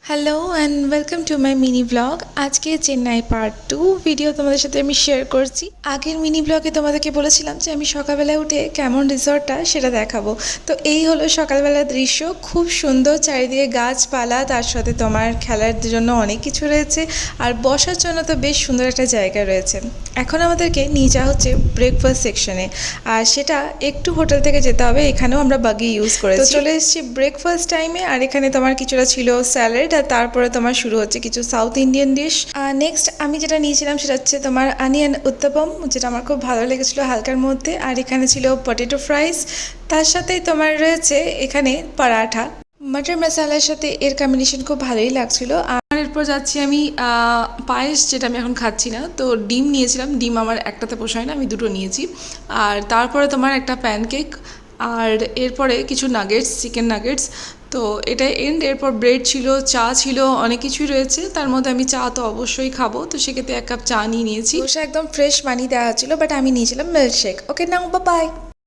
Hello and welcome to my mini blog. আজকে Chennai part 2 video তোমাদের সাথে আমি শেয়ার করছি। আগের মিনি ব্লগে তোমাদেরকে বলেছিলাম যে আমি সকালবেলায় উঠে কেমন রিসর্টটা সেটা দেখাবো। তো এই হলো সকালবেলার দৃশ্য, খুব সুন্দর, চারিদিকে গাছপালা, তার সাথে তোমার খেলার জন্য অনেক কিছু রয়েছে, আর বসার জন্য তো বেশ সুন্দর একটা জায়গা রয়েছে। এখন আমাদেরকে নিয়ে যাওয়া হচ্ছে ব্রেকফাস্ট সেকশনে, আর সেটা একটু হোটেল থেকে যেতে হবে। এখানেও আমরা বাগি ইউজ করেছি। তো চলে এসেছি ব্রেকফাস্ট টাইমে, আর এখানে তোমার কিছুটা ছিল স্যালাড, আর তারপরে তোমার শুরু হচ্ছে কিছু সাউথ ইন্ডিয়ান ডিশ। নেক্সট আমি যেটা নিয়েছিলাম সেটা হচ্ছে তোমার অনিয়ন উত্তাপম, যেটা আমার খুব ভালো লেগেছিলো হালকার মধ্যে। আর এখানে ছিল পটেটো ফ্রাইস, তার সাথেই তোমার রয়েছে এখানে পরাঠা। মাটার মশালার সাথে এর কম্বিনেশন খুব ভালোই লাগছিল। আর এরপর যাচ্ছি আমি পায়েস, যেটা আমি এখন খাচ্ছি না। তো ডিম নিয়েছিলাম, ডিম আমার একটাতে পোষায় না, আমি দুটো নিয়েছি। আর তারপরে তোমার একটা প্যানকেক, আর এরপরে কিছু নাগেটস, চিকেন নাগেটস। তো এটাই এন্ড। এরপর ব্রেড ছিল, চা ছিল, অনেক কিছুই রয়েছে। তার মধ্যে আমি চা তো অবশ্যই খাবো, তো সেক্ষেত্রে 1 কাপ চা নিয়ে নিয়েছি। ওটা একদম ফ্রেশ বানিয়ে দেওয়া হচ্ছিলো, বাট আমি নিয়েছিলাম মিল্কশেক। Okay, now by.